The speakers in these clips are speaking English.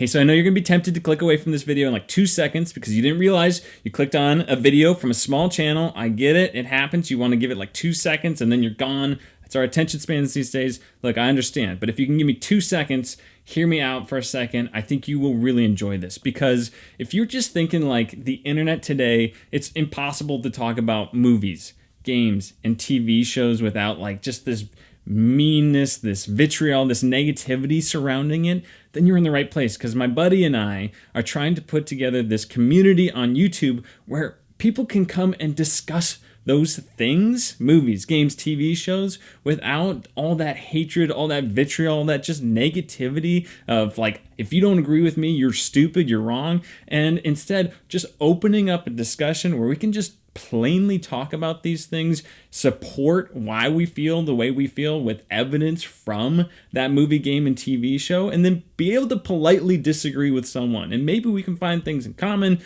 Hey, so I know you're going to be tempted to click away from this video in like 2 seconds because you didn't realize you clicked on a video from a small channel. I get it. It happens. You want to give it like 2 seconds and then you're gone. It's our attention spans these days. Look, I understand. But if you can give me 2 seconds, hear me out for a second, I think you will really enjoy this. Because if you're just thinking like the internet today, it's impossible to talk about movies, games, and TV shows without like just this meanness, this vitriol, this negativity surrounding it, then you're in the right place. Because my buddy and I are trying to put together this community on YouTube where people can come and discuss those things, movies, games, TV shows, without all that hatred, all that vitriol, all that just negativity of like, if you don't agree with me, you're stupid, you're wrong. And instead, just opening up a discussion where we can just plainly talk about these things, support why we feel the way we feel with evidence from that movie, game, and TV show, and then be able to politely disagree with someone. And maybe we can find things in common,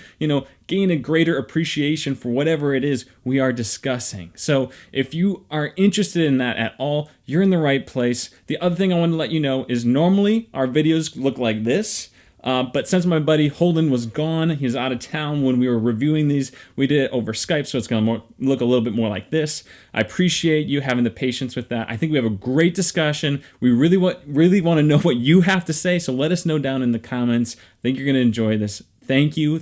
gain a greater appreciation for whatever it is we are discussing. So if you are interested in that at all, you're in the right place. The other thing I want to let you know is normally our videos look like this. But since my buddy Holden was gone, he was out of town when we were reviewing these, we did it over Skype, so it's going to look a little bit more like this. I appreciate you having the patience with that. I think we have a great discussion. We really want to know what you have to say, so let us know down in the comments. I think you're going to enjoy this. Thank you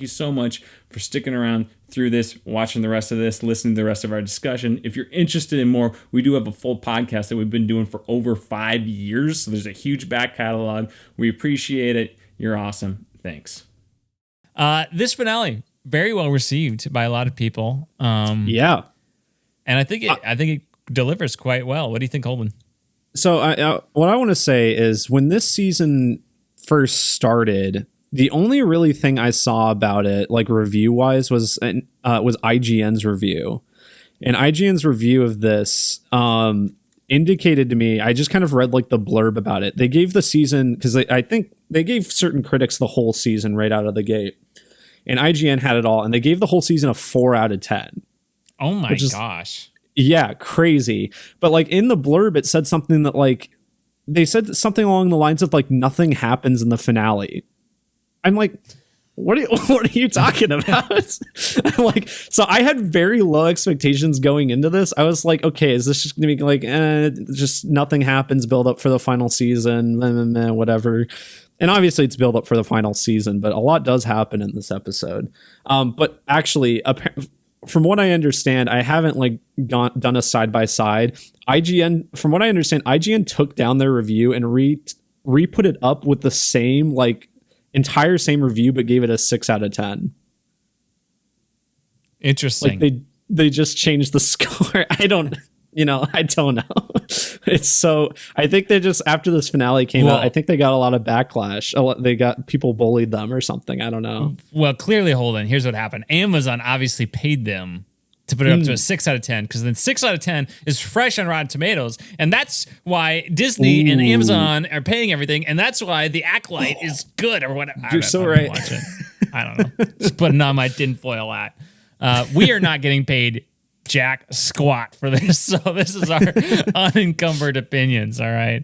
so much for sticking around through this, watching the rest of this, listening to the rest of our discussion. If you're interested in more, we do have a full podcast that we've been doing for over 5 years. So there's a huge back catalog. We appreciate it. You're awesome. Thanks. This finale, very well received by a lot of people. Yeah. And I think it delivers quite well. What do you think, Holden? So what I want to say is when this season first started, the only really thing I saw about it, like review wise, was IGN's review, and IGN's review of this indicated to me. I just kind of read like the blurb about it. They gave the season because I think they gave certain critics the whole season right out of the gate, and IGN had it all, and they gave the whole season a 4 out of 10. Oh my gosh! Yeah, crazy. But like in the blurb, it said something that like they said something along the lines of like nothing happens in the finale. I'm like, what are you talking about? I'm like, so I had very low expectations going into this. I was like, okay, is this just gonna be like, just nothing happens, build up for the final season, whatever. And obviously it's build up for the final season, but a lot does happen in this episode. But actually, from what I understand, I haven't like done a side by side. IGN, from what I understand, IGN took down their review and re-put it up with the same like entire same review, but gave it a 6 out of 10. Interesting. Like they just changed the score. I don't know. It's so, I think they just, after this finale came out, I think they got a lot of backlash. They got people bullied them or something. I don't know. Well, clearly, Holden, here's what happened. Amazon obviously paid them to put it up to a 6 out of 10, because then 6 out of 10 is fresh on Rotten Tomatoes, and that's why Disney and Amazon are paying everything, and that's why The Acolyte is good or whatever. You're so right. I don't know. Just putting on my tinfoil hat. We are not getting paid jack squat for this, so this is our unencumbered opinions. All right,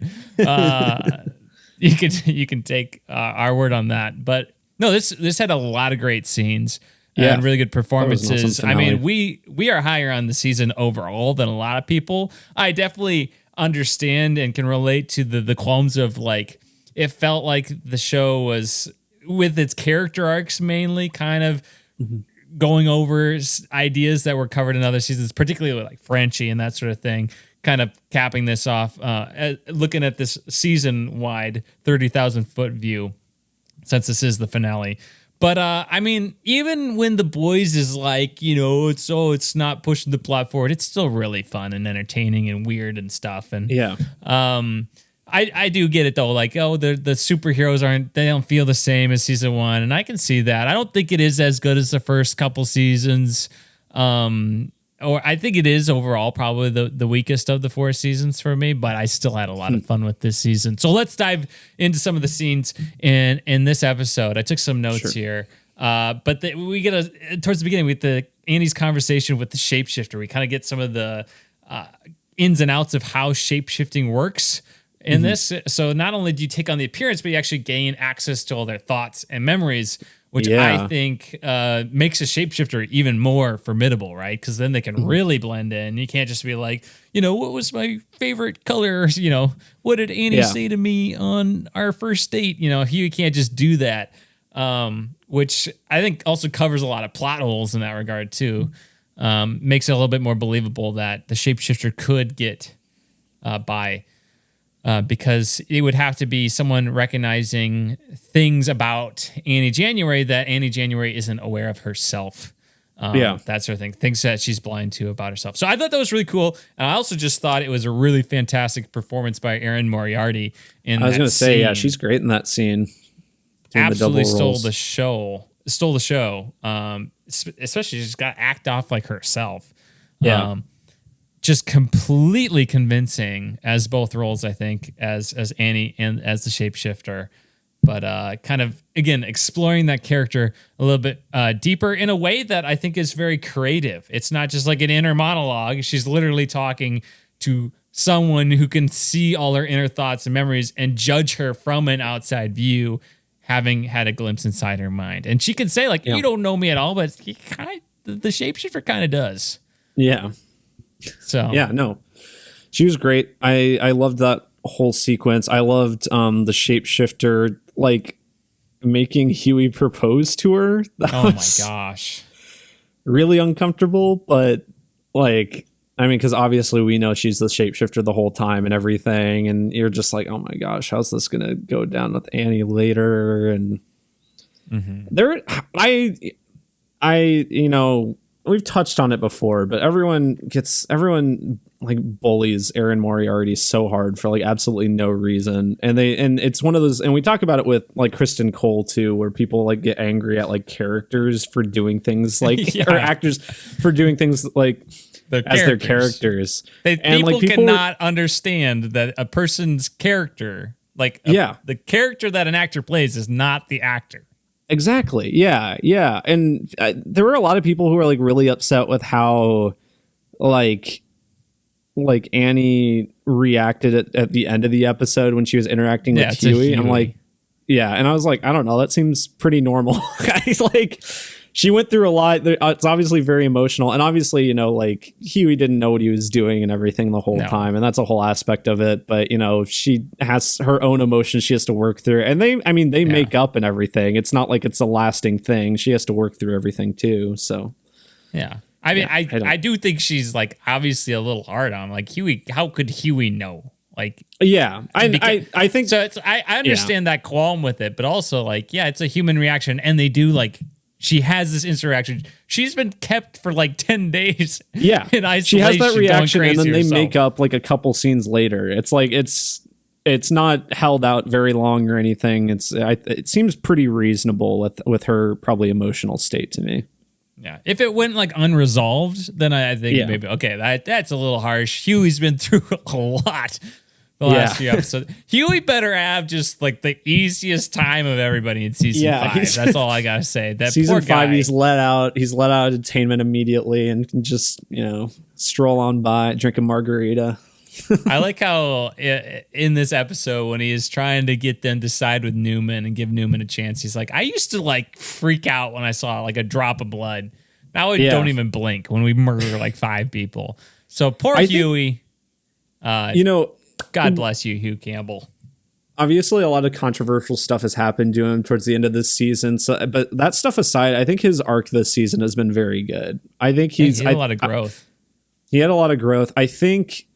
you can take our word on that, but no, this had a lot of great scenes. And really good performances. Awesome. I mean, we are higher on the season overall than a lot of people. I definitely understand and can relate to the qualms of like, it felt like the show was, with its character arcs mainly, kind of going over ideas that were covered in other seasons, particularly like Frenchie and that sort of thing, kind of capping this off, looking at this season-wide 30,000-foot view, since this is the finale. But I mean, even when The Boys is like, it's not pushing the plot forward, it's still really fun and entertaining and weird and stuff. And I do get it though. Like, the superheroes they don't feel the same as season 1, and I can see that. I don't think it is as good as the first couple seasons. Or I think it is overall probably the weakest of the 4 seasons for me, but I still had a lot of fun with this season. So let's dive into some of the scenes in this episode. I took some notes here, but we get towards the beginning with Annie's conversation with the shapeshifter. We kind of get some of the ins and outs of how shapeshifting works in this, so not only do you take on the appearance, but you actually gain access to all their thoughts and memories, which I think makes a shapeshifter even more formidable, right? Because then they can really blend in. You can't just be like, what was my favorite color? What did Annie say to me on our first date? You can't just do that, which I think also covers a lot of plot holes in that regard too. Makes it a little bit more believable that the shapeshifter could get by. Because it would have to be someone recognizing things about Annie January that Annie January isn't aware of herself. That sort of thing. Things that she's blind to about herself. So I thought that was really cool. And I also just thought it was a really fantastic performance by Erin Moriarty. I was going to say, yeah, she's great in that scene. Absolutely stole the show. Especially she's got to act off like herself. Yeah. Just completely convincing as both roles, I think, as Annie and as the shapeshifter. But kind of, again, exploring that character a little bit deeper in a way that I think is very creative. It's not just like an inner monologue. She's literally talking to someone who can see all her inner thoughts and memories and judge her from an outside view, having had a glimpse inside her mind. And she can say, like, you don't know me at all, but the shapeshifter kind of does. Yeah. So yeah, no, she was great. I loved that whole sequence. I loved the shapeshifter like making Huey propose to her. That oh my gosh, really uncomfortable. But like, I mean, because obviously we know she's the shapeshifter the whole time and everything, and you're just like, oh my gosh, how's this gonna go down with Annie later? And we've touched on it before, but everyone like bullies Erin Moriarty so hard for like absolutely no reason. And it's one of those, and we talk about it with like Kristen Cole too, where people like get angry at like characters for doing things like, or actors for doing things like their characters. People cannot understand that a person's character, the character that an actor plays is not the actor. Exactly. Yeah. Yeah. And there were a lot of people who were like really upset with how like Annie reacted at the end of the episode when she was interacting with Huey. I'm like, yeah. And I was like, I don't know. That seems pretty normal. Like she went through a lot. It's obviously very emotional. And obviously, like Huey didn't know what he was doing and everything the whole time. And that's a whole aspect of it. But, she has her own emotions she has to work through. And they make up and everything. It's not like it's a lasting thing. She has to work through everything too. So, yeah. I mean, I do think she's like obviously a little hard on like Huey. How could Huey know? Like, yeah, I think so. I understand that qualm with it, but also like, yeah, it's a human reaction. And they do like, she has this interaction. She's been kept for like 10 days. Yeah. In isolation, she has that reaction and then they herself. Make up like a couple scenes later. It's like, it's not held out very long or anything. It seems pretty reasonable with her probably emotional state to me. Yeah. If it went like unresolved, then I think maybe, okay, that's a little harsh. Huey's been through a lot the last few episodes. Huey better have just like the easiest time of everybody in season 5. That's all I gotta say. That season poor 5, guy. he's let out of entertainment immediately and can just, stroll on by, drink a margarita. I like how in this episode when he is trying to get them to side with Newman and give Newman a chance, he's like, I used to like freak out when I saw like a drop of blood. Now I don't even blink when we murder like 5 people. So poor Huey. God bless you, Hugh Campbell. Obviously, a lot of controversial stuff has happened to him towards the end of this season. So, but that stuff aside, I think his arc this season has been very good. I think he had a lot of growth. He had a lot of growth. I think.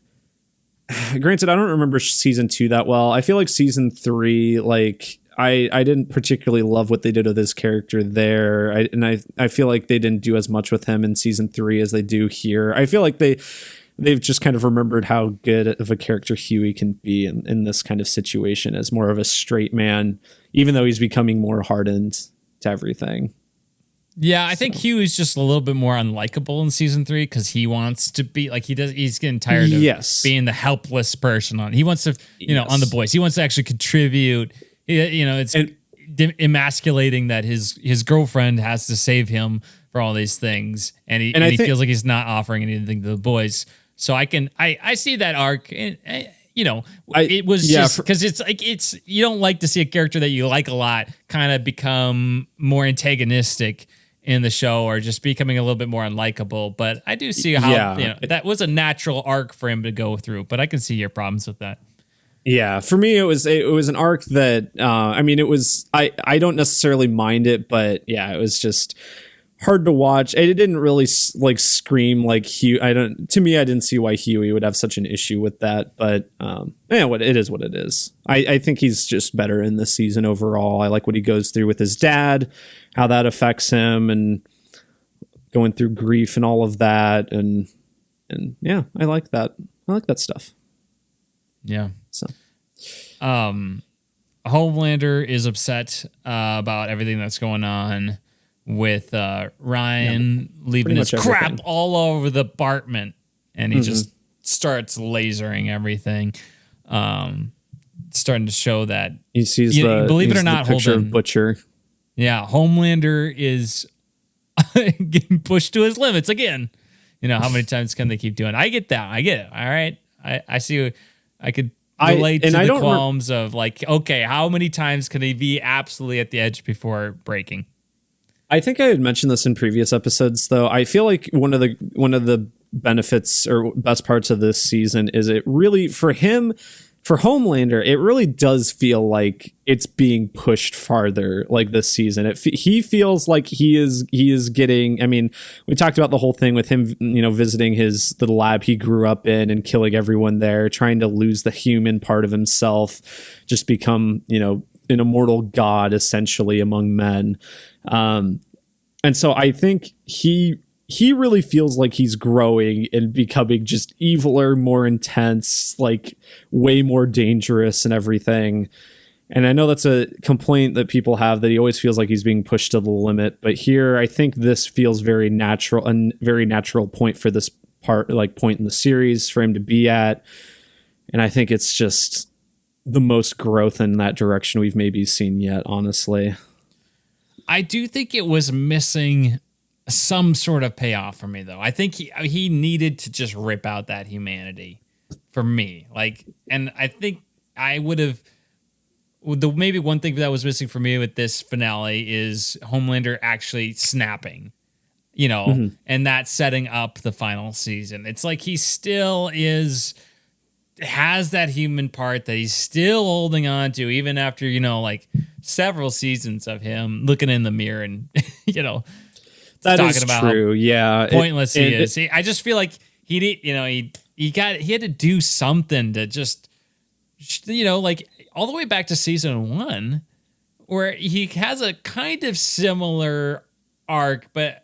Granted, I don't remember season 2 that well. I feel like season 3, like I didn't particularly love what they did with his character there. I feel like they didn't do as much with him in season 3 as they do here. I feel like they've just kind of remembered how good of a character Huey can be in this kind of situation as more of a straight man, even though he's becoming more hardened to everything. Yeah, I think Huey's just a little bit more unlikable in season 3 because he wants to be like he's getting tired of being the helpless person he wants to on The Boys. He wants to actually contribute. It's emasculating that his girlfriend has to save him for all these things, and he feels like he's not offering anything to The Boys. So I see that arc. And, it was yeah, just because it's like you don't like to see a character that you like a lot kind of become more antagonistic in the show or just becoming a little bit more unlikable. But I do see how that was a natural arc for him to go through. But I can see your problems with that. Yeah, for me it was an arc that it was I don't necessarily mind it, but yeah, it was just hard to watch. It didn't really like scream like Hugh. I didn't see why Huey would have such an issue with that, but what it is what it is. I think he's just better in this season overall. I like what he goes through with his dad, how that affects him, and going through grief and all of that, and yeah, I like that. I like that stuff. Yeah. So, Homelander is upset about everything that's going on with Ryan leaving his crap all over the apartment, and he just starts lasering everything. Starting to show that he sees believe it or not, picture Holden, of Butcher. Yeah, Homelander is getting pushed to his limits again. How many times can they keep doing? I get that. I get it. All right, I see. I could relate to the qualms of like, okay, how many times can he be absolutely at the edge before breaking? I think I had mentioned this in previous episodes, though. I feel like one of the benefits or best parts of this season is it really, for Homelander, it really does feel like it's being pushed farther. Like this season, he feels like he is getting. I mean, we talked about the whole thing with him, visiting the lab he grew up in and killing everyone there, trying to lose the human part of himself, just become an immortal god essentially among men. And so I think he really feels like he's growing and becoming just eviler, more intense, like way more dangerous and everything. And I know that's a complaint that people have, that he always feels like he's being pushed to the limit. But here, I think this feels very natural, a very natural point for this point in the series for him to be at. And I think it's just the most growth in that direction we've maybe seen yet, honestly. I do think it was missing some sort of payoff for me, though. I think he needed to just rip out that humanity for me. And I think I would have. Maybe one thing that was missing for me with this finale is Homelander actually snapping, and that setting up the final season. It's like he still has that human part that he's still holding on to, even after, several seasons of him looking in the mirror and, that talking is about true. Yeah. Pointless he is. I just feel like he had to do something to just, all the way back to season 1, where he has a kind of similar arc, but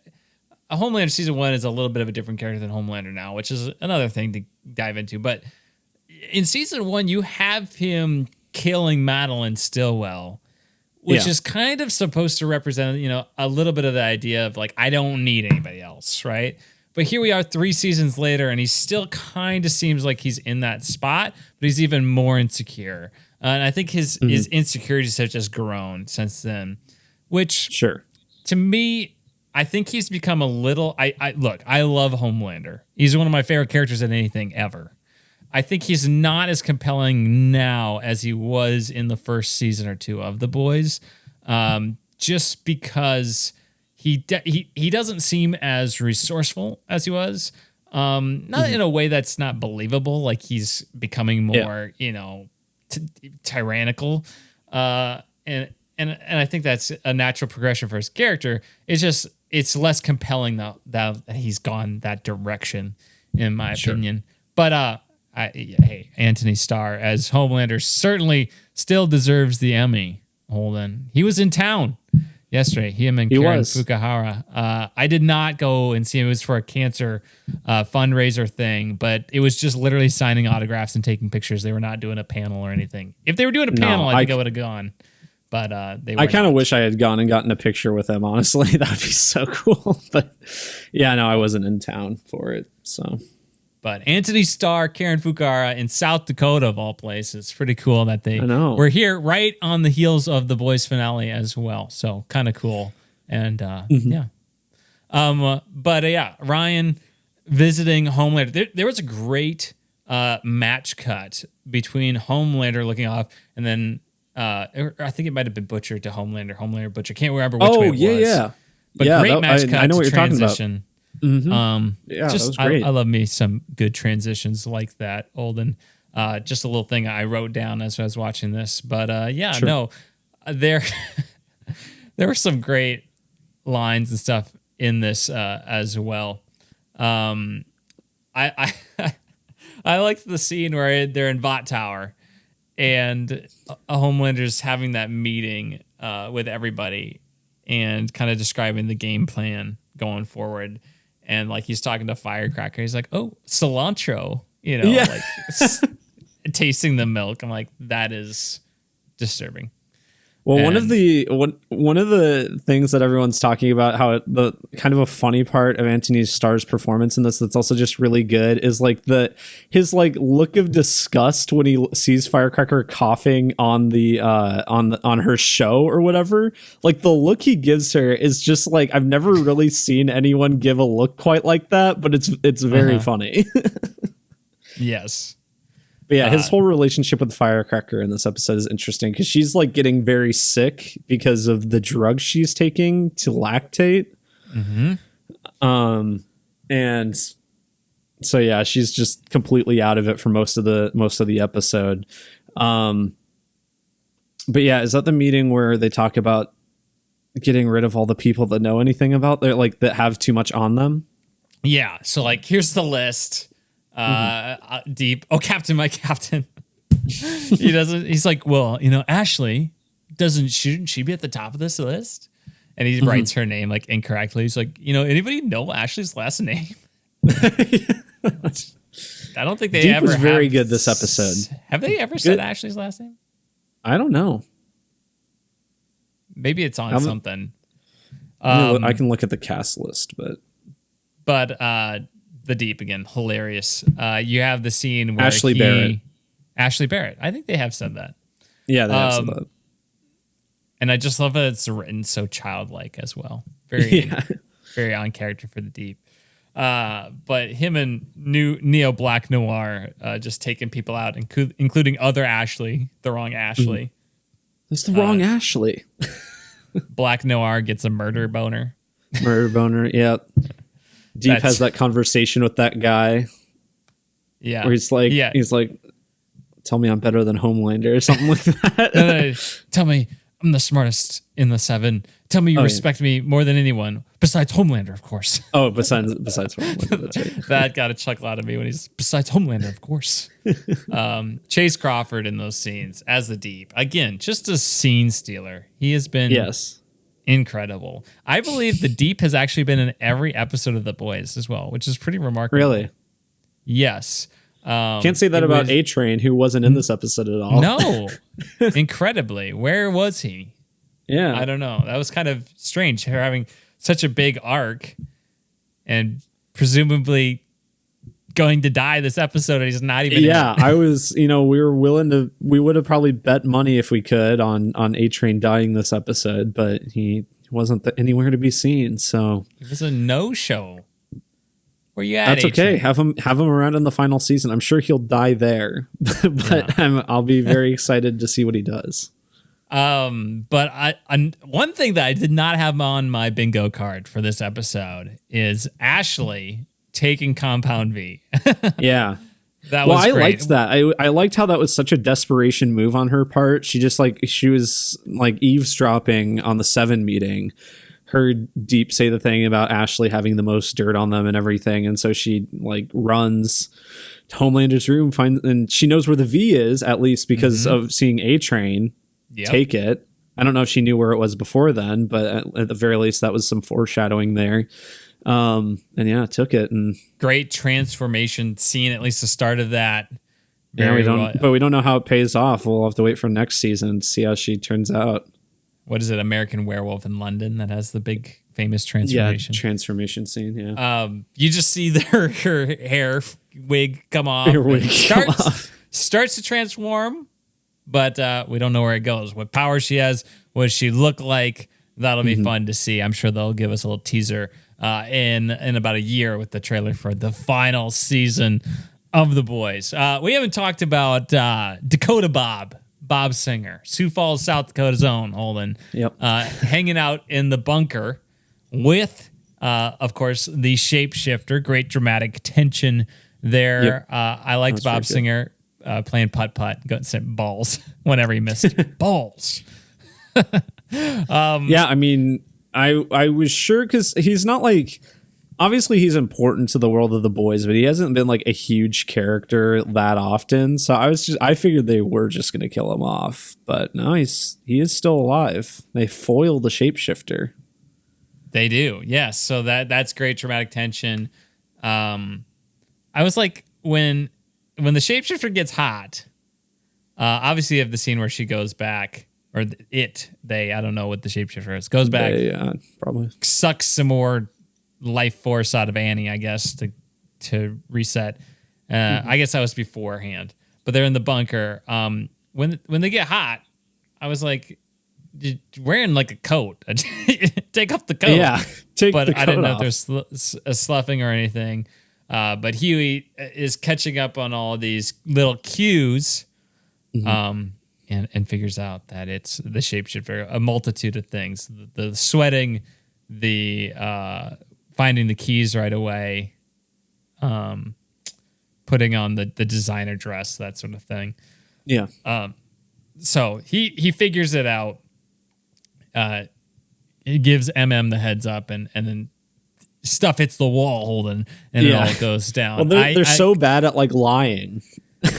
Homelander season 1 is a little bit of a different character than Homelander now, which is another thing to dive into. But in season 1, you have him killing Madeline Stillwell, which is kind of supposed to represent, a little bit of the idea of like, I don't need anybody else, right? But here we are 3 seasons later, and he still kind of seems like he's in that spot, but he's even more insecure. And I think his insecurities have just grown since then, which to me, I think he's become a little, I love Homelander. He's one of my favorite characters in anything ever. I think he's not as compelling now as he was in the first season or 2 of The Boys, just because he doesn't seem as resourceful as he was. Not in a way that's not believable, like he's becoming more, tyrannical. And I think that's a natural progression for his character. It's less compelling that he's gone that direction, in my opinion. But hey, Anthony Starr as Homelander certainly still deserves the Emmy. Holden, he was in town yesterday. Him and Karen Fukuhara. I did not go and see him. It was for a cancer fundraiser thing, but it was just literally signing autographs and taking pictures. They were not doing a panel or anything. If they were doing a panel, I think I would have gone. But I kind of wish I had gone and gotten a picture with them. Honestly, that would be so cool. But yeah, no, I wasn't in town for it. So. But Anthony Starr, Karen Fukuhara in South Dakota, of all places. Pretty cool that they were here right on the heels of The Boys finale as well. So kind of cool. And Ryan visiting Homelander. There was a great match cut between Homelander looking off and then I think it might have been Butcher to Homelander, Homelander Butcher. Can't remember which way it was. Yeah. But great match cut. I know to what you're transition. talking about. Yeah, that was great. I love me some good transitions like that, Holden. Just a little thing I wrote down as I was watching this. But there there were some great lines and stuff in this as well. I I liked the scene where they're in Vought Tower and a Homelander's having that meeting with everybody and kind of describing the game plan going forward. And like he's talking to Firecracker, he's like, "Oh, cilantro," like tasting the milk. I'm like, that is disturbing. Well, one of the things that everyone's talking about, how the kind of a funny part of Anthony Starr's performance in this that's also just really good is like his like look of disgust when he sees Firecracker coughing on on her show or whatever. Like the look he gives her is just like, I've never really seen anyone give a look quite like that, but it's very funny. Yes. But yeah, his whole relationship with Firecracker in this episode is interesting because she's like getting very sick because of the drugs she's taking to lactate. And so yeah, she's just completely out of it for most of the episode. But yeah, is that the meeting where they talk about getting rid of all the people that know anything about that have too much on them? Yeah. So like, here's the list. Deep. Oh, Captain, my Captain. He's like, well, Ashley shouldn't she be at the top of this list? And he writes her name like incorrectly. He's like, anybody know Ashley's last name? I don't think they Deep ever was very good this episode. Have they ever said Ashley's last name? I don't know. Maybe it's on something. I can look at the cast list, but the Deep again, hilarious. You have the scene where Ashley Barrett. I think they have said that. Yeah, they have said that. And I just love that it's written so childlike as well. Very, very on character for the Deep. But him and Neo Black Noir just taking people out, including other Ashley, the wrong Ashley. That's the wrong Ashley. Black Noir gets a murder boner. Murder boner, yeah. Deep has that conversation with that guy. Yeah. Where he's like, tell me I'm better than Homelander or something like that. Tell me I'm the smartest in the seven. Tell me you respect me more than anyone. Besides Homelander, of course. Oh, besides Homelander, that's right. That got a chuckle out of me when he's besides Homelander, of course. Chase Crawford in those scenes as the Deep. Again, just a scene stealer. He has been incredible. I believe the Deep has actually been in every episode of The Boys as well, which is pretty remarkable. Really? Yes. Can't say that about A-Train, who wasn't in this episode at all. No. Incredibly. Where was he? Yeah. I don't know. That was kind of strange, her having such a big arc and presumably going to die this episode and he's not even I was, we would have probably bet money if we could on A-Train dying this episode, but he wasn't anywhere to be seen, so it was a no-show. Where you at? That's okay. Have him around in the final season. I'm sure he'll die there, but I'll be very excited to see what he does. But one thing that I did not have on my bingo card for this episode is Ashley taking Compound V. Yeah. That was great. I liked that. I liked how that was such a desperation move on her part. She was eavesdropping on the 7 meeting. Heard Deep say the thing about Ashley having the most dirt on them and everything, and so she runs to Homelander's room, and she knows where the V is, at least because of seeing A-Train take it. I don't know if she knew where it was before then, but at the very least that was some foreshadowing there. And took it. And great transformation scene, at least the start of that. But we don't know how it pays off. We'll have to wait for next season to see how she turns out. What is it? American Werewolf in London that has the big famous transformation. Yeah, transformation scene. Yeah. You just see her hair wig come off. Her wig starts to transform, but we don't know where it goes. What power she has, what does she look like? That'll be fun to see. I'm sure they'll give us a little teaser in about a year with the trailer for the final season of the boys. We haven't talked about Dakota Bob Singer, Sioux Falls, South Dakota's own Holden. Yep. Hanging out in the bunker with, of course, the shapeshifter. Great dramatic tension there. Yep. I liked Bob Singer playing putt-putt, got sent balls whenever he missed. Balls. Yeah, I mean, I was sure because he's not like, obviously he's important to the world of the boys, but he hasn't been like a huge character that often. So I figured they were just gonna kill him off, but no, he is still alive. They foil the shapeshifter. They do, yes. So that's great dramatic tension. I was like, when the shapeshifter gets hot, obviously you have the scene where she goes back. Or I don't know what the shapeshifter is. Goes back, probably sucks some more life force out of Annie, I guess, to reset. I guess that was beforehand, but they're in the bunker. When they get hot, I was like, you're wearing like a coat. Take off the coat. Yeah, but I didn't know if there's a sloughing or anything. But Huey is catching up on all these little cues. And figures out that it's the shapeshifter, a multitude of things. The sweating, the finding the keys right away, putting on the designer dress, that sort of thing. Yeah. So he figures it out. He gives the heads up, and then stuff hits the wall, Holden, and it all goes down. Well, they're so bad at like lying.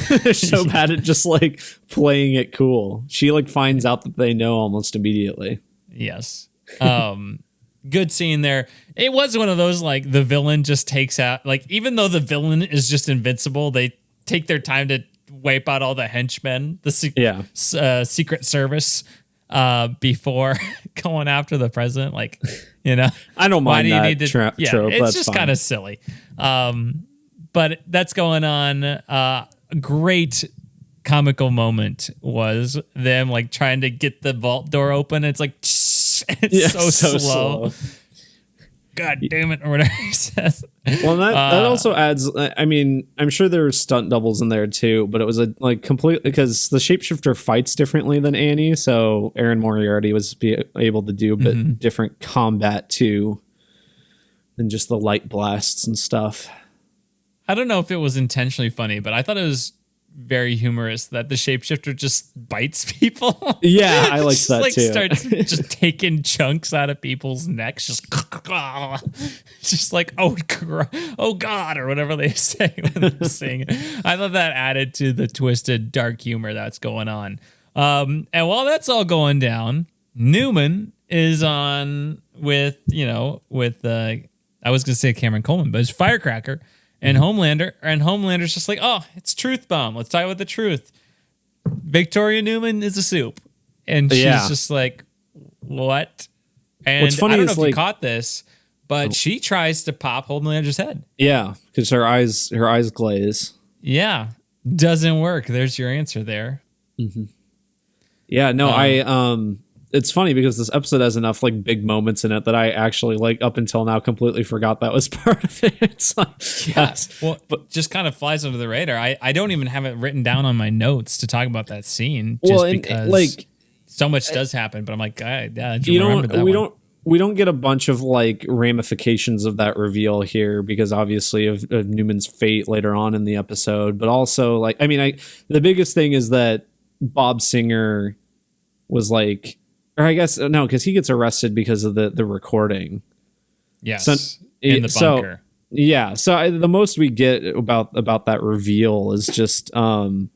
They're so bad at just like playing it cool. She like finds out that they know almost immediately. Yes. Good scene there. It was one of those like the villain just takes out, like, even though the villain is just invincible, they take their time to wipe out all the henchmen, the Secret Service, before going after the president. Like, you know, I don't mind that trope. It's just kind of silly. But that's going on. Great comical moment was them like trying to get the vault door open. It's like, it's so slow. God damn it, or whatever he says. Well, that also adds, I mean, I'm sure there were stunt doubles in there too, but it was a like complete, because the shapeshifter fights differently than Annie, so Aaron Moriarty was able to do a bit different combat too than just the light blasts and stuff. I don't know if it was intentionally funny, but I thought it was very humorous that the shapeshifter just bites people. Yeah, I liked that like too. Starts just taking chunks out of people's necks, just like oh god, or whatever they say when they're saying it. I thought that added to the twisted dark humor that's going on. And while that's all going down, Newman is on with I was gonna say Cameron Coleman, but it's Firecracker. And Homelander's just like, oh, it's Truth Bomb. Let's talk about the truth. Victoria Newman is a soup. And she's just like, what? And what's funny I don't know is, if you caught this, but she tries to pop Homelander's head. Yeah, because her eyes glaze. Yeah, doesn't work. There's your answer there. Mm-hmm. Yeah, no, it's funny because this episode has enough like big moments in it that I actually like up until now completely forgot that was part of it. It's like, well, but just kind of flies under the radar. I don't even have it written down on my notes to talk about that scene, just because like so much does happen. But I'm like, we don't get a bunch of like ramifications of that reveal here because obviously of Newman's fate later on in the episode, but also like, I mean, the biggest thing is that Bob Singer was like, or I guess no, because he gets arrested because of the recording. Yes, so, in the bunker. So the most we get about that reveal is just like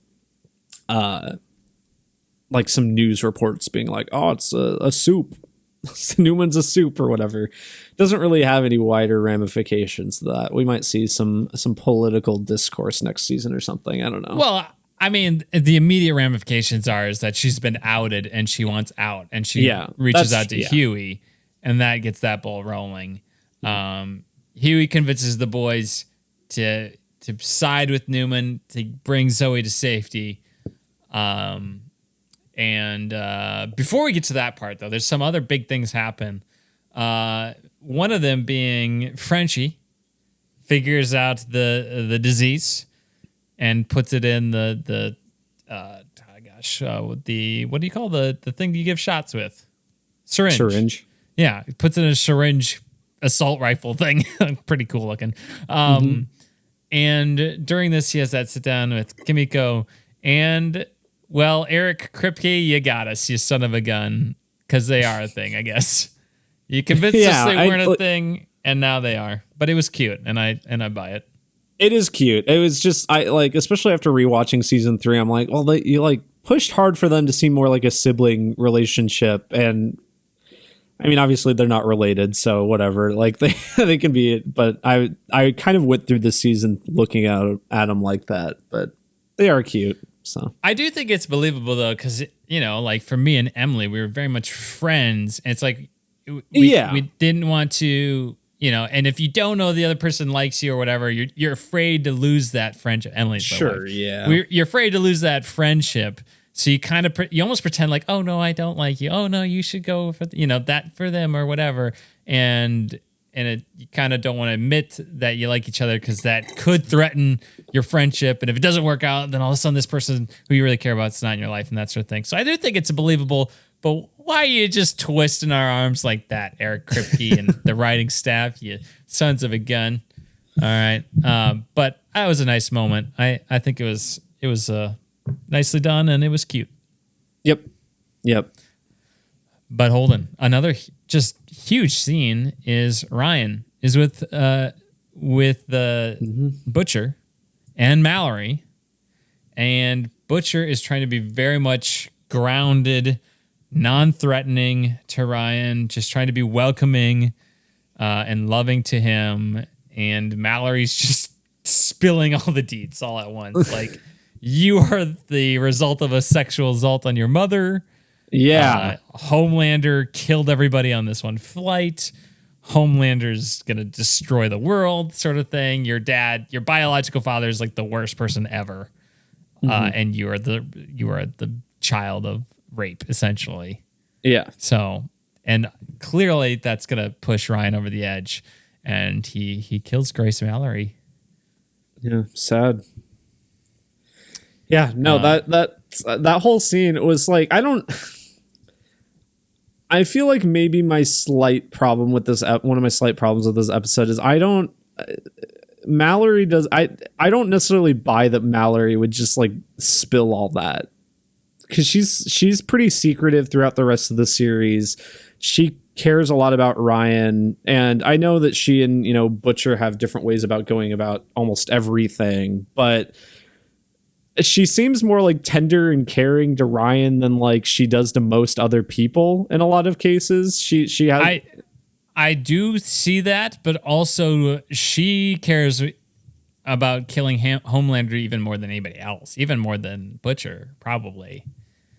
some news reports being like, oh, it's a soup. Newman's a soup or whatever. Doesn't really have any wider ramifications to that. We might see some political discourse next season or something. I don't know. Well, I mean, the immediate ramifications is that she's been outed and she wants out, and she reaches out to Huey, and that gets that ball rolling. Huey convinces the boys to side with Newman to bring Zoe to safety. And before we get to that part, though, there's some other big things happen. One of them being Frenchie figures out the disease. and puts it in the what do you call the thing you give shots with? Syringe. Yeah, he puts it in a syringe assault rifle thing. Pretty cool looking. And during this, he has that sit down with Kimiko and, well, Eric Kripke, you got us, you son of a gun, because they are a thing, I guess. You convinced us they weren't a thing, and now they are. But it was cute, and I buy it. It is cute. It was just, I like, especially after rewatching season 3, I'm like, well, you like pushed hard for them to seem more like a sibling relationship, and I mean, obviously they're not related, so whatever. Like they can be it, but I kind of went through this season looking at them like that, but they are cute. So I do think it's believable though, because like for me and Emily, we were very much friends, and it's like we didn't want to, and if you don't know the other person likes you or whatever, you're afraid to lose that friendship. Emily's sure, yeah, you're afraid to lose that friendship. So you kind of you almost pretend like, oh no, I don't like you. Oh no, you should go for that for them or whatever. And you kind of don't want to admit that you like each other because that could threaten your friendship. And if it doesn't work out, then all of a sudden this person who you really care about is not in your life and that sort of thing. So I do think it's believable. But why are you just twisting our arms like that, Eric Kripke and the writing staff, you sons of a gun? All right, but that was a nice moment. I think it was nicely done, and it was cute. Yep. But Holden, another just huge scene is Ryan is with the Butcher and Mallory, and Butcher is trying to be very much grounded, non-threatening to Ryan, just trying to be welcoming and loving to him, and Mallory's just spilling all the deets all at once, like. You are the result of a sexual assault on your mother. Yeah. Homelander killed everybody on this one flight. Homelander's going to destroy the world, sort of thing. Your dad, your biological father is like the worst person ever. And you are the child of rape, essentially. Yeah. So, and clearly that's going to push Ryan over the edge. And he kills Grace Mallory. Yeah, sad. Yeah, no, that whole scene was like, I feel like maybe my slight problem with this, one of my slight problems with this episode is I don't necessarily buy that Mallory would just like spill all that, because she's pretty secretive throughout the rest of the series. She cares a lot about Ryan, and I know that she and Butcher have different ways about going about almost everything, but she seems more like tender and caring to Ryan than like she does to most other people in a lot of cases. She has. I do see that, but also she cares about killing Homelander even more than anybody else, even more than Butcher, probably.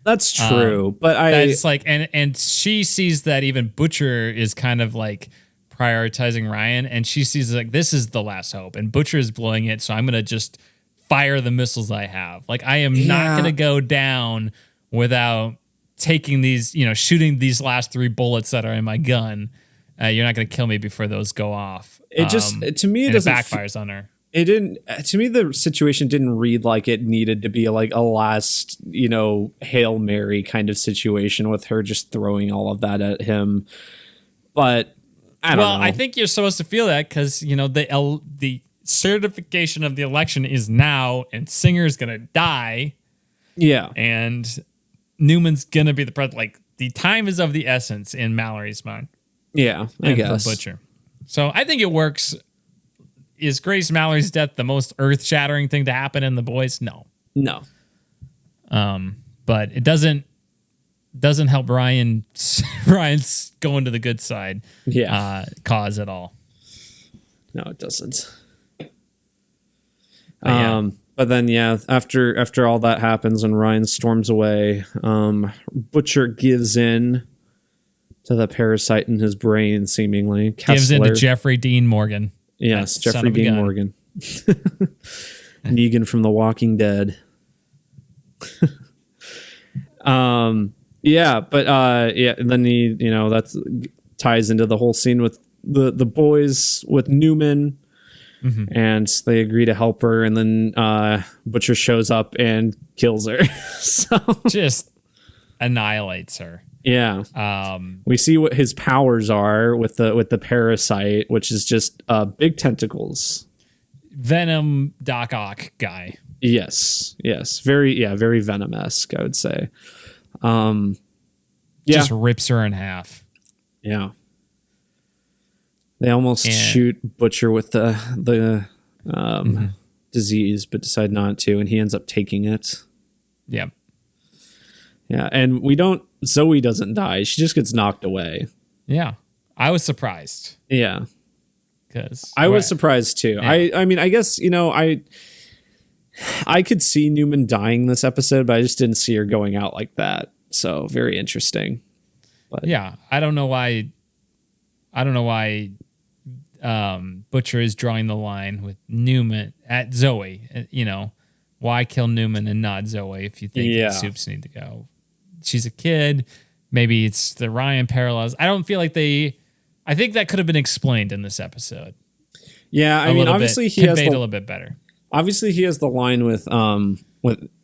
That's true, but that's like, and she sees that even Butcher is kind of like prioritizing Ryan, and she sees like this is the last hope, and Butcher is blowing it, so I'm gonna just fire the missiles I have. Like I am not gonna go down without taking these, shooting these last 3 bullets that are in my gun. You're not gonna kill me before those go off. It just to me it doesn't backfires on her. It didn't. To me, the situation didn't read like it needed to be like a last, Hail Mary kind of situation with her just throwing all of that at him. But I don't know. Well, I think you're supposed to feel that because the certification of the election is now, and Singer's gonna die. Yeah, and Newman's gonna be the president. Like the time is of the essence in Mallory's mind. Yeah, I guess. For Butcher. So I think it works. Is Grace Mallory's death the most earth-shattering thing to happen in The Boys? No. But it doesn't help Ryan's going to the good side. Yeah. Cause at all. No, it doesn't. Yeah. But then, after all that happens and Ryan storms away, Butcher gives in to the parasite in his brain, seemingly. Gives in to Jeffrey Dean Morgan. Yes, Jeffrey Dean Morgan. Negan from The Walking Dead. And then he, that ties into the whole scene with the boys with Newman. and they agree to help her, and then Butcher shows up and kills her. So Just annihilates her. yeah, we see what his powers are with the parasite, which is just big tentacles. Venom Doc Ock guy. Yes, very Venom-esque, I would say. Just rips her in half. Yeah. They almost shoot Butcher with the disease, but decide not to, and he ends up taking it. Yeah. Yeah, and Zoe doesn't die. She just gets knocked away. Yeah. I was surprised. Yeah. Because I was surprised too. Yeah. I mean, I guess, I could see Newman dying this episode, but I just didn't see her going out like that. So very interesting. But yeah, I don't know why Butcher is drawing the line with Newman at Zoe. Why kill Newman and not Zoe if you think the Soups need to go? She's a kid. Maybe it's the Ryan parallels. I don't feel like I think that could have been explained in this episode. Yeah, I mean, obviously he has a little bit better. Obviously, he has the line with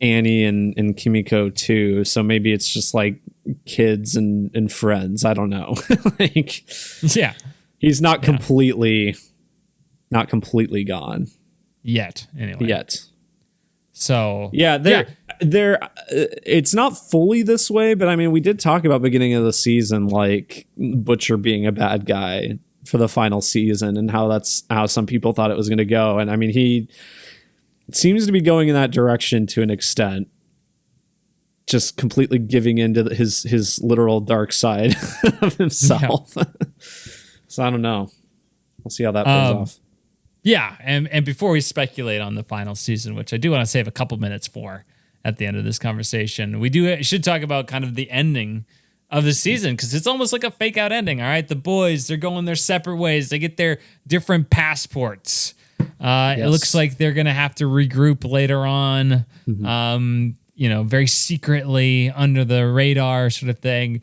Annie and Kimiko too. So maybe it's just like kids and friends. I don't know. Yeah, he's not completely gone yet. Anyway, So they're it's not fully this way, but I mean, we did talk about beginning of the season, like Butcher being a bad guy for the final season, and that's how some people thought it was going to go. And I mean, he seems to be going in that direction to an extent, just completely giving into his literal dark side of himself. Yeah. So I don't know. We'll see how that plays off. Yeah, and before we speculate on the final season, which I do want to save a couple minutes for at the end of this conversation, we should talk about kind of the ending of the season, because it's almost like a fake out ending. All right, the boys, they're going their separate ways. They get their different passports. Yes. It looks like they're going to have to regroup later on, very secretly under the radar sort of thing.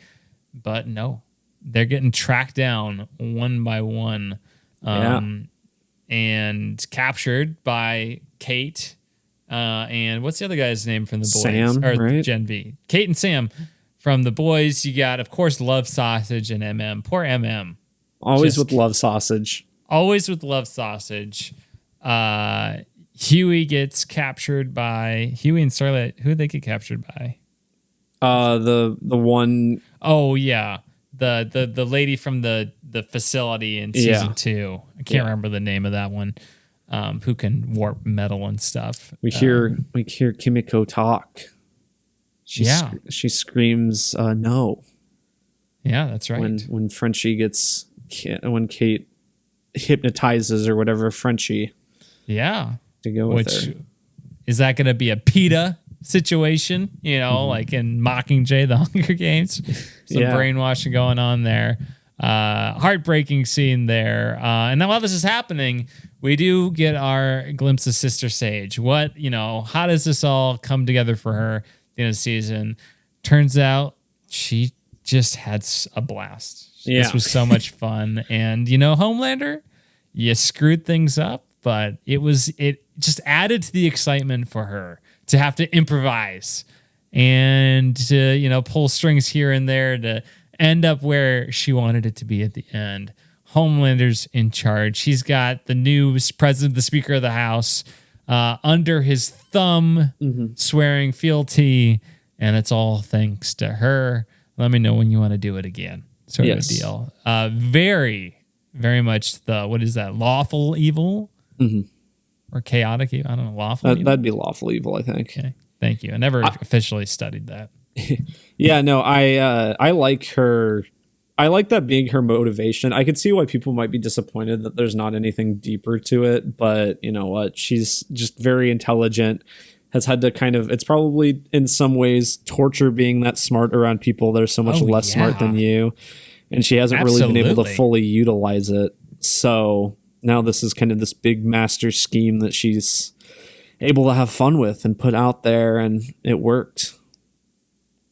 But no, they're getting tracked down one by one. And captured by Kate and what's the other guy's name from the boys? Sam, right? Gen V. Kate and Sam from the boys. You got, of course, Love Sausage and MM. Poor MM. Always with Love Sausage. Always with Love Sausage. Huey gets captured by Huey and Starlight. Who did they get captured by? The one. Oh yeah, the lady from the facility in season 2. I can't remember the name of that one. Who can warp metal and stuff. We hear Kimiko talk. She screams no. Yeah, that's right. When Kate hypnotizes or whatever Frenchie. Yeah. To go with her. Is that going to be a PETA situation? Like in Mockingjay, the Hunger Games? Some brainwashing going on there. Heartbreaking scene there. And then while this is happening, we do get our glimpse of Sister Sage. How does this all come together for her at the end of the season? Turns out she just had a blast. Yeah. This was so much fun. And, Homelander, you screwed things up, but it just added to the excitement for her to have to improvise and to, pull strings here and there to end up where she wanted it to be at the end. Homelander's in charge. He's got the new president, the Speaker of the House, under his thumb, swearing fealty, and it's all thanks to her. Let me know when you want to do it again. Sort of a deal. Very, very much what is that? Lawful evil? Or chaotic evil? I don't know. Lawful evil? That'd be lawful evil, I think. Okay. Thank you. I never officially studied that. Yeah, no, I like her. I like that being her motivation. I could see why people might be disappointed that there's not anything deeper to it, but you know what? She's just very intelligent, has had to it's probably in some ways torture being that smart around people that are so much less smart than you. And she hasn't really been able to fully utilize it. So now this is kind of this big master scheme that she's able to have fun with and put out there, and it worked.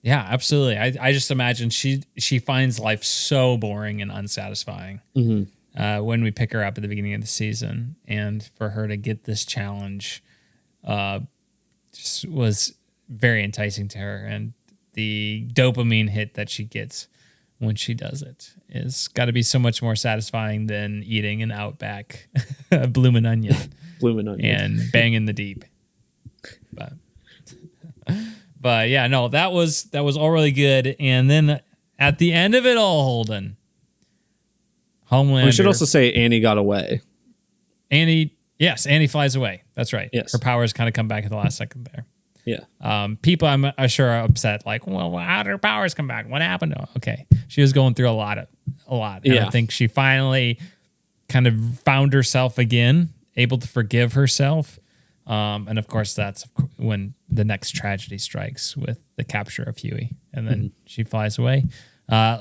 Yeah, absolutely. I just imagine she finds life so boring and unsatisfying. when we pick her up at the beginning of the season, and for her to get this challenge just was very enticing to her, and the dopamine hit that she gets when she does it is got to be so much more satisfying than eating an Outback bloomin' onion, and banging the deep. But yeah, no, that was all really good. And then at the end of it all, Holden, Homelander. We should also say Annie got away. Annie flies away. That's right. Yes. Her powers kind of come back at the last second there. Yeah. People, I'm sure, are upset. Like, well, how did her powers come back? What happened to her? Okay, she was going through a lot. And I think she finally kind of found herself again, able to forgive herself. And of course, that's when the next tragedy strikes with the capture of Huey, and then she flies away,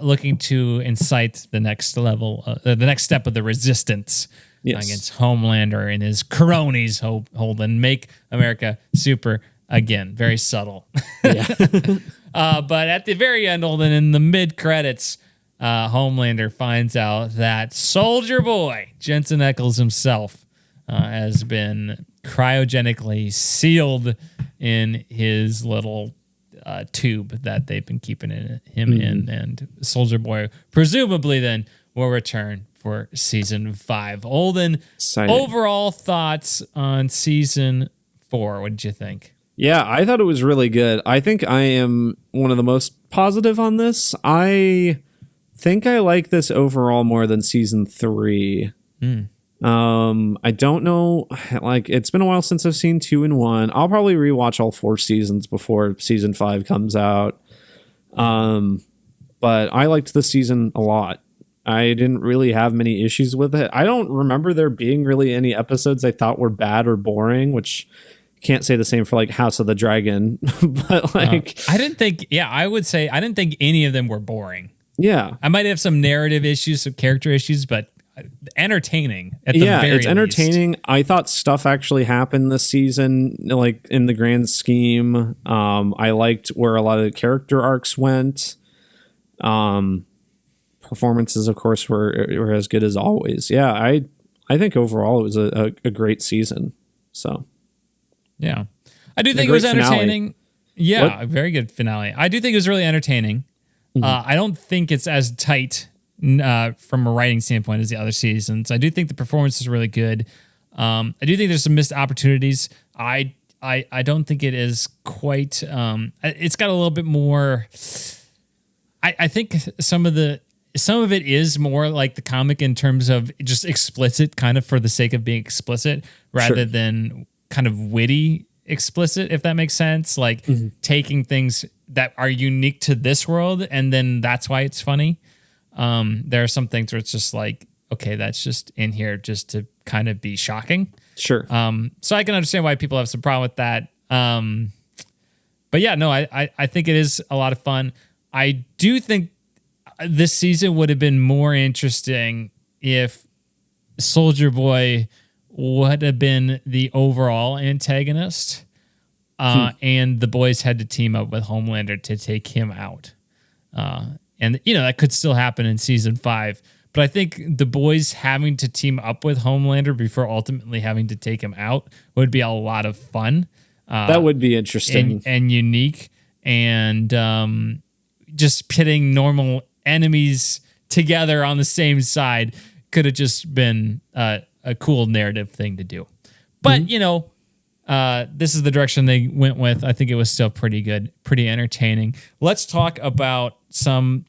looking to incite the next level, the next step of the resistance against Homelander and his cronies. Holden, make America super again. Very subtle. But at the very end, Holden, in the mid credits, Homelander finds out that Soldier Boy Jensen Ackles himself has been cryogenically sealed in his little tube that they've been keeping him in, and Soldier Boy presumably then will return for season 5. Holden, overall thoughts on season 4? What did you think? Yeah, I thought it was really good. I think I am one of the most positive on this. I think I like this overall more than season 3. I don't know, like, it's been a while since I've seen 2 and 1. I'll probably rewatch all 4 seasons before season 5 comes out. But I liked the season a lot. I didn't really have many issues with it. I don't remember there being really any episodes I thought were bad or boring, which can't say the same for like House of the Dragon. But like, I would say I didn't think any of them were boring. Yeah. I might have some narrative issues, some character issues, but entertaining at the very it's entertaining. I thought stuff actually happened this season, like in the grand scheme. I liked where a lot of the character arcs went. Performances, of course, were as good as always. Yeah, I think overall it was a great season. So, yeah, I do think it was entertaining. Finale. Yeah, a very good finale. I do think it was really entertaining. I don't think it's as tight from a writing standpoint as the other seasons. I do think the performance is really good. I do think there's some missed opportunities. I don't think it is quite. It's got a little bit more. I think some of it is more like the comic in terms of just explicit, kind of for the sake of being explicit, rather than kind of witty explicit, if that makes sense. Like taking things that are unique to this world, and then that's why it's funny. There are some things where it's just like, okay, that's just in here just to kind of be shocking. Sure. So I can understand why people have some problem with that. But yeah, no, I think it is a lot of fun. I do think this season would have been more interesting if Soldier Boy would have been the overall antagonist, and the boys had to team up with Homelander to take him out. And, that could still happen in season 5. But I think the boys having to team up with Homelander before ultimately having to take him out would be a lot of fun. That would be interesting. And unique. And just pitting normal enemies together on the same side could have just been a cool narrative thing to do. But, this is the direction they went with. I think it was still pretty good, pretty entertaining. Let's talk about some,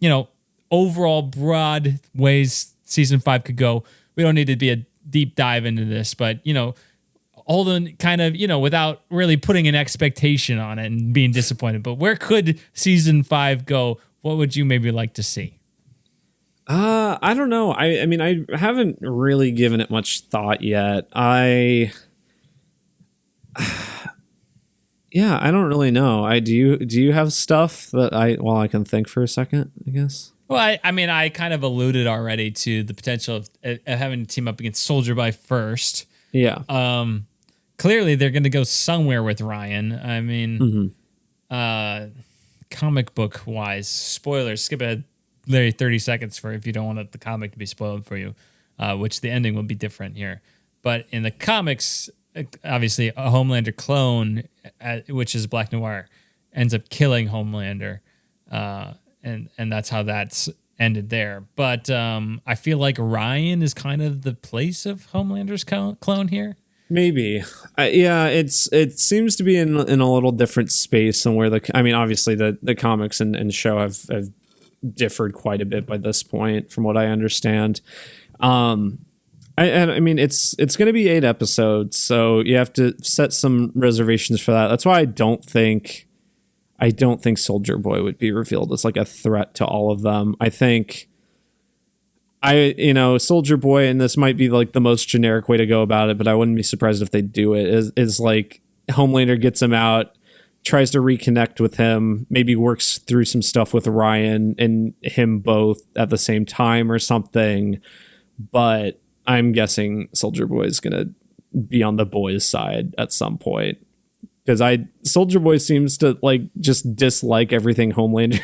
overall broad ways season 5 could go. We don't need to be a deep dive into this, but, Holden kind of, without really putting an expectation on it and being disappointed, but where could season 5 go? What would you maybe like to see? I don't know. I mean, I haven't really given it much thought yet. I don't really know. Do you have stuff that I can think for a second, I guess? Well, I kind of alluded already to the potential of having to team up against Soldier Boy first. Yeah. Clearly they're going to go somewhere with Ryan. I mean, comic book wise, spoilers, skip ahead Larry 30 seconds for if you don't want the comic to be spoiled for you. which the ending will be different here. But in the comics, obviously, a Homelander clone, which is Black Noir, ends up killing Homelander, and that's how that's ended there. But I feel like Ryan is kind of the place of Homelander's clone here. Maybe, yeah. It seems to be in a little different space than where obviously the comics and show have differed quite a bit by this point, from what I understand. It's going to be 8 episodes, so you have to set some reservations for that. That's why I don't think Soldier Boy would be revealed as like a threat to all of them. I think Soldier Boy, and this might be like the most generic way to go about it, but I wouldn't be surprised if they do it, is like Homelander gets him out, tries to reconnect with him, maybe works through some stuff with Ryan and him both at the same time or something. But I'm guessing Soldier Boy is going to be on the boys' side at some point, because Soldier Boy seems to like just dislike everything Homelander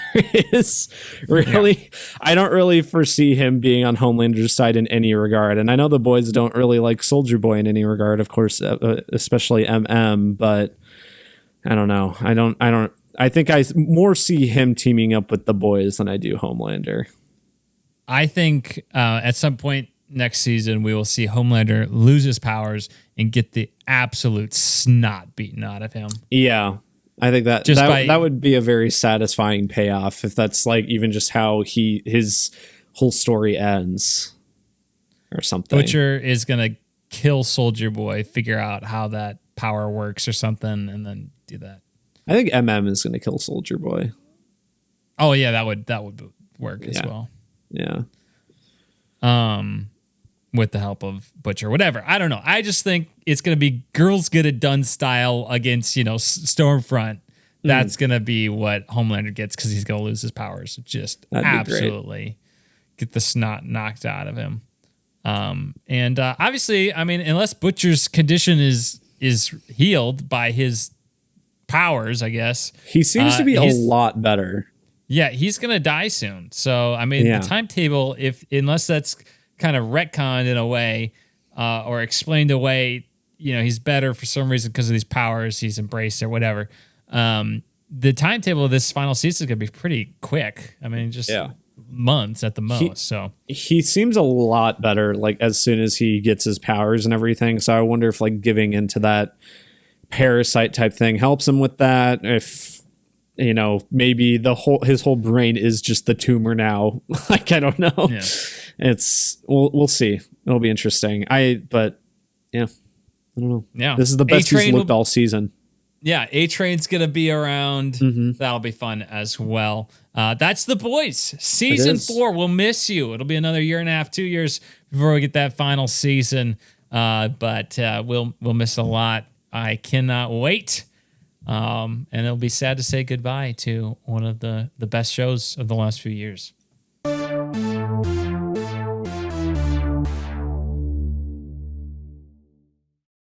is. Really, yeah. I don't really foresee him being on Homelander's side in any regard, and I know the boys don't really like Soldier Boy in any regard, of course, especially MM. But I don't know. I think I more see him teaming up with the boys than I do Homelander. I think at some point next season, we will see Homelander lose his powers and get the absolute snot beaten out of him. Yeah, I think that would be a very satisfying payoff if that's like even just how his whole story ends or something. Butcher is gonna kill Soldier Boy, figure out how that power works or something, and then do that. I think MM is gonna kill Soldier Boy. Oh yeah, that would work as well. Yeah. With the help of Butcher, whatever. I don't know. I just think it's going to be girls get it done style against, Stormfront. That's going to be what Homelander gets, because he's going to lose his powers. Just absolutely get the snot knocked out of him. And obviously, unless Butcher's condition is healed by his powers, I guess. He seems to be a lot better. Yeah, he's going to die soon. So, the timetable, unless that's kind of retconned in a way or explained away, he's better for some reason because of these powers he's embraced or whatever. The timetable of this final season is going to be pretty quick. Months at the most. He seems a lot better, like as soon as he gets his powers and everything. So I wonder if like giving into that parasite type thing helps him with that. If maybe his whole brain is just the tumor now. Like, I don't know. Yeah. We'll see. It'll be interesting. I don't know. Yeah. This is the best he's looked all season. Yeah. A-Train's going to be around. Mm-hmm. That'll be fun as well. That's The Boys. Season 4. We'll miss you. It'll be another 1.5, 2 years before we get that final season. But we'll miss a lot. I cannot wait. And it'll be sad to say goodbye to one of the best shows of the last few years.